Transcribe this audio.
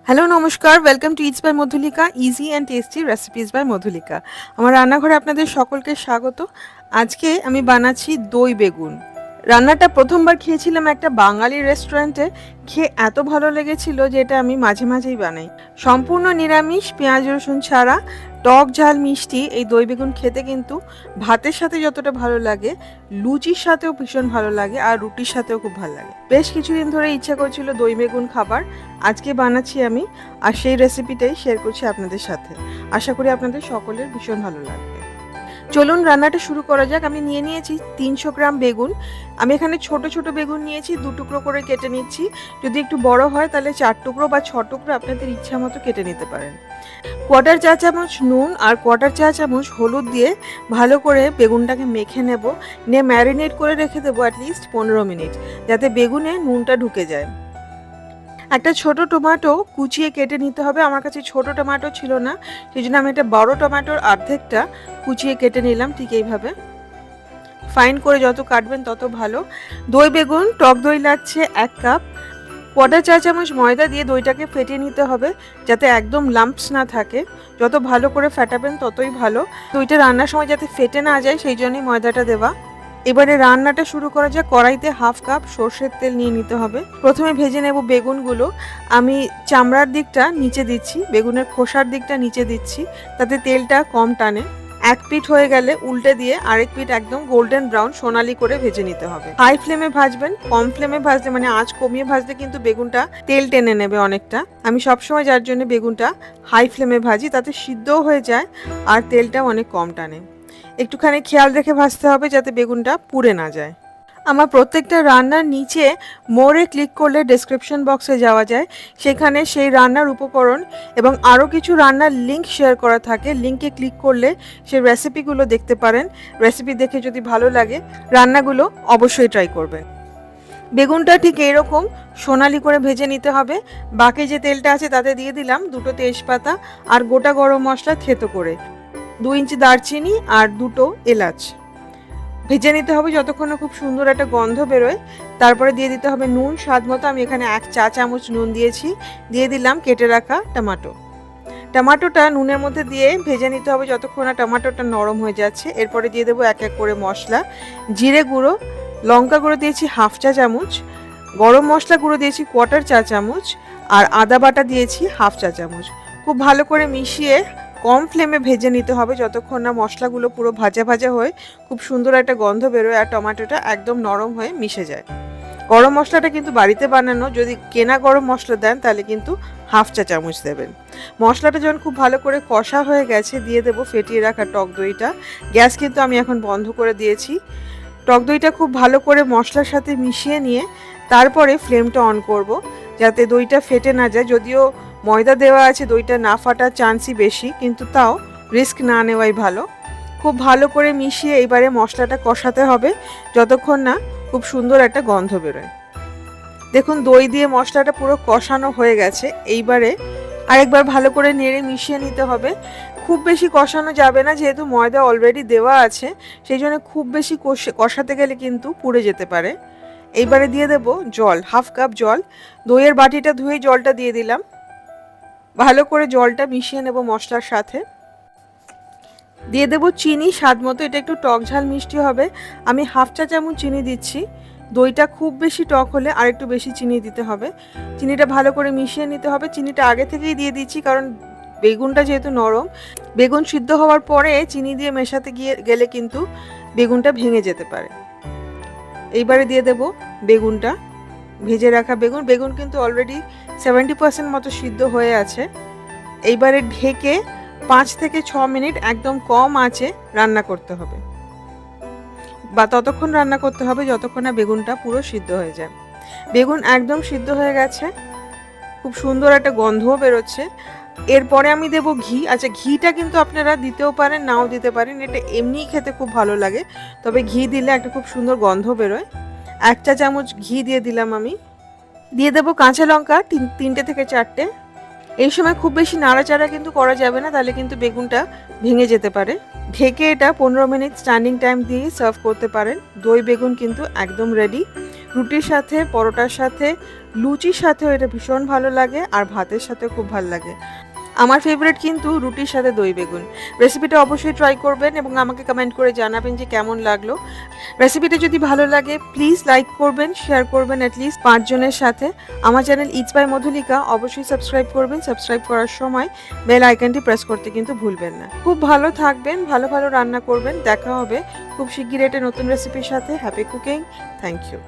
Hello নমস্কার, welcome to it's by Madhulika, easy and tasty recipes by Madhulika. আমার রান্নাঘরে আপনাদের সকলকে স্বাগত। আজকে আমি বানাচ্ছি দই বেগুন। রান্নাটা প্রথমবার খেয়েছিলাম একটা বাঙালি রেস্টুরেন্টে, খেয়ে এত ভালো লেগেছিল যে এটা আমি মাঝে মাঝেই বানাই। সম্পূর্ণ নিরামিষ, পেঁয়াজ রসুন ছাড়া, টক ঝাল মিষ্টি এই দই বেগুন খেতে কিন্তু ভাতের সাথে যতটা ভালো লাগে, লুচির সাথেও ভীষণ ভালো লাগে, আর রুটির সাথেও খুব ভালো লাগে। বেশ কিছুদিন ধরে ইচ্ছা করছিল দই বেগুন খাবার, আজকে বানাচ্ছি আমি, আর সেই রেসিপিটাই শেয়ার করছি আপনাদের সাথে। আশা করি আপনাদের সকলের ভীষণ ভালো লাগবে। চলুন রান্নাটা শুরু করা যাক। আমি নিয়ে নিয়েছি 300 গ্রাম বেগুন। আমি এখানে ছোট ছোট বেগুন নিয়েছি, 2 টুকরো করে কেটে নিচ্ছি। যদি একটু বড় হয় তাহলে 4 টুকরো বা 6 টুকরো আপনাদের ইচ্ছা মতো কেটে নিতে পারেন। কোয়ার্টার চা চামচ নুন আর কোয়ার্টার চা চামচ হলুদ দিয়ে ভালো করে বেগুনটাকে মেখে নেব, নিয়ে ম্যারিনেট করে রেখে দেবো অ্যাটলিস্ট 15 মিনিট, যাতে বেগুনে নুনটা ঢুকে যায়। একটা ছোট টমেটো কুচিয়ে কেটে নিতে হবে। আমার কাছে ছোট টমেটো ছিল না, সেই জন্য আমি একটা বড় টমেটোর অর্ধেকটা কুচিয়ে কেটে নিলাম। ঠিক এইভাবে ফাইন করে যত কাটবেন তত ভালো। দই বেগুন, টক দই লাগছে 1 কাপ। কোয়ার্টার চা চামচ ময়দা দিয়ে দইটাকে ফেটিয়ে নিতে হবে, যাতে একদম লাম্পস না থাকে। যত ভালো করে ফেটাবেন ততই ভালো। দইটা রান্নার সময় যাতে ফেটে না যায় সেই জন্যই ময়দাটা দেওয়া। এবারে রান্নাটা শুরু করা যাক। কড়াইতে 1/2 কাপ সর্ষের তেল নিয়ে নিতে হবে। প্রথমে ভেজে নেব বেগুনগুলো। আমি চামড়ার দিকটা নিচে দিচ্ছি, বেগুনের খোসার দিকটা নিচে দিচ্ছি, তাতে তেলটা কম টানে। এক পিঠ হয়ে গেলে উল্টে দিয়ে আরেক পিঠ একদম গোল্ডেন ব্রাউন সোনালি করে ভেজে নিতে হবে। হাই ফ্লেমে ভাজবেন, কম ফ্লেমে ভাজলে মানে আঁচ কমিয়ে ভাজলে কিন্তু বেগুনটা তেল টেনে নেবে অনেকটা। আমি সবসময় যার জন্য বেগুনটা হাই ফ্লেমে ভাজি, তাতে সিদ্ধও হয়ে যায় আর তেলটাও অনেক কম টানে। একটুখানি খেয়াল রেখে ভাজতে হবে যাতে বেগুনটা পুড়ে না যায়। আমার প্রত্যেকটা রান্নার নিচে মোরে ক্লিক করলে ডেসক্রিপশন বক্সে যাওয়া যায়, সেখানে সেই রান্নার উপকরণ এবং আরও কিছু রান্নার লিঙ্ক শেয়ার করা থাকে। লিঙ্কে ক্লিক করলে সেই রেসিপিগুলো দেখতে পারেন। রেসিপি দেখে যদি ভালো লাগে রান্নাগুলো অবশ্যই ট্রাই করবেন। বেগুনটা ঠিক এরকম সোনালি করে ভেজে নিতে হবে। বাকি যে তেলটা আছে তাতে দিয়ে দিলাম 2টো তেজপাতা আর গোটা গরম মশলা থেতো করে, 2 ইঞ্চি দারচিনি আর 2টো এলাচ। ভেজে নিতে হবে যতক্ষণ না খুব সুন্দর একটা গন্ধ বেরোয়। তারপরে দিয়ে দিতে হবে নুন স্বাদ মতো। আমি এখানে 1 চা চামচ নুন দিয়েছি। দিয়ে দিলাম কেটে রাখা টমেটো। টমেটোটা নুনের মধ্যে দিয়ে ভেজে নিতে হবে যতক্ষণ না টমেটোটা নরম হয়ে যাচ্ছে। এরপরে দিয়ে দেবো এক এক করে মশলা। জিরে গুঁড়ো, লঙ্কা গুঁড়ো দিয়েছি 1/2 চা চামচ, গরম মশলা গুঁড়ো দিয়েছি 1/4 চা চামচ, আর আদা বাটা দিয়েছি 1/2 চা চামচ। খুব ভালো করে মিশিয়ে কম ফ্লেমে ভেজে নিতে হবে যতক্ষণ না মশলাগুলো পুরো ভাজা ভাজা হয়ে খুব সুন্দর একটা গন্ধ বেরোয় আর টমেটোটা একদম নরম হয়ে মিশে যায়। গরম মশলাটা কিন্তু বাড়িতে বানানো, যদি কেনা গরম মশলা দেন তাহলে কিন্তু 1/2 চা চামচ দেবেন। মশলাটা যখন খুব ভালো করে কষা হয়ে গেছে দিয়ে দেবো ফেটিয়ে রাখা টক দইটা। গ্যাস কিন্তু আমি এখন বন্ধ করে দিয়েছি। টক দইটা খুব ভালো করে মশলার সাথে মিশিয়ে নিয়ে তারপরে ফ্লেমটা অন করব, যাতে দইটা ফেটে না যায়। যদিও ময়দা দেওয়া আছে, দইটা না ফাটার চান্সই বেশি, কিন্তু তাও রিস্ক না নেওয়াই ভালো। খুব ভালো করে মিশিয়ে এইবারে মশলাটা কষাতে হবে যতক্ষণ না খুব সুন্দর একটা গন্ধ বেরোয়। দেখুন দই দিয়ে মশলাটা পুরো কষানো হয়ে গেছে। এইবারে আরেকবার ভালো করে নেড়ে মিশিয়ে নিতে হবে। খুব বেশি কষানো যাবে না, যেহেতু ময়দা অলরেডি দেওয়া আছে, সেই জন্য খুব বেশি কষাতে গেলে কিন্তু পুড়ে যেতে পারে। এইবারে দিয়ে দেব জল, 1/2 কাপ জল। দইয়ের বাটিটা ধুয়ে জলটা দিয়ে দিলাম। ভালো করে জলটা মিশিয়ে নেব মশলার সাথে। দিয়ে দেব চিনি স্বাদ মতো। এটা একটু টক ঝাল মিষ্টি হবে। আমি 1/2 চা চামচ চিনি দিচ্ছি। দইটা খুব বেশি টক হলে আর একটু বেশি চিনি দিতে হবে। চিনিটা ভালো করে মিশিয়ে নিতে হবে। চিনিটা আগে থেকেই দিয়ে দিচ্ছি কারণ বেগুনটা যেহেতু নরম, বেগুন সিদ্ধ হওয়ার পরে চিনি দিয়ে মেশাতে গেলে কিন্তু বেগুনটা ভেঙে যেতে পারে। এইবারে দিয়ে দেব বেগুনটা, ভেজে রাখা বেগুন। বেগুন কিন্তু অলরেডি 70% মতো সিদ্ধ হয়ে আছে। এইবারে ঢেকে 5 থেকে 6 মিনিট একদম কম আঁচে রান্না করতে হবে, বা ততক্ষণ রান্না করতে হবে যতক্ষণ না বেগুনটা পুরো সিদ্ধ হয়ে যায়। বেগুন একদম সিদ্ধ হয়ে গেছে, খুব সুন্দর একটা গন্ধও বেরোচ্ছে। এরপরে আমি দেব ঘি। আচ্ছা, ঘিটা কিন্তু আপনারা দিতেও পারেন, নাও দিতে পারেন। এটা এমনিই খেতে খুব ভালো লাগে, তবে ঘি দিলে একটা খুব সুন্দর গন্ধ বেরোয়। 1 চা চামচ ঘি দিয়ে দিলাম আমি। দিয়ে দেবো কাঁচা লঙ্কা 3টে থেকে 4টে। এই সময় খুব বেশি নাড়াচাড়া কিন্তু করা যাবে না, তাহলে কিন্তু বেগুনটা ভেঙে যেতে পারে। ঢেকে এটা 15 মিনিট স্ট্যান্ডিং টাইম দিয়ে সার্ভ করতে পারেন। দই বেগুন কিন্তু একদম রেডি। রুটির সাথে, পরোটার সাথে, লুচির সাথেও এটা ভীষণ ভালো লাগে আর ভাতের সাথেও খুব ভালো লাগে। আমার ফেভারিট কিন্তু রুটির সাথে দই বেগুন। রেসিপিটা অবশ্যই ট্রাই করবেন এবং আমাকে কমেন্ট করে জানাবেন যে কেমন লাগলো। রেসিপিটা যদি ভালো লাগে প্লিজ লাইক করবেন, শেয়ার করবেন অ্যাটলিস্ট 5 জনের সাথে। আমার চ্যানেল ইটস বাই মধুলিকা অবশ্যই সাবস্ক্রাইব করবেন। সাবস্ক্রাইব করার সময় বেল আইকনটি প্রেস করতে কিন্তু ভুলবেন না। খুব ভালো থাকবেন, ভালো ভালো রান্না করবেন। দেখা হবে খুব শিগগিরই একটা নতুন রেসিপির সাথে। Happy cooking. Thank you.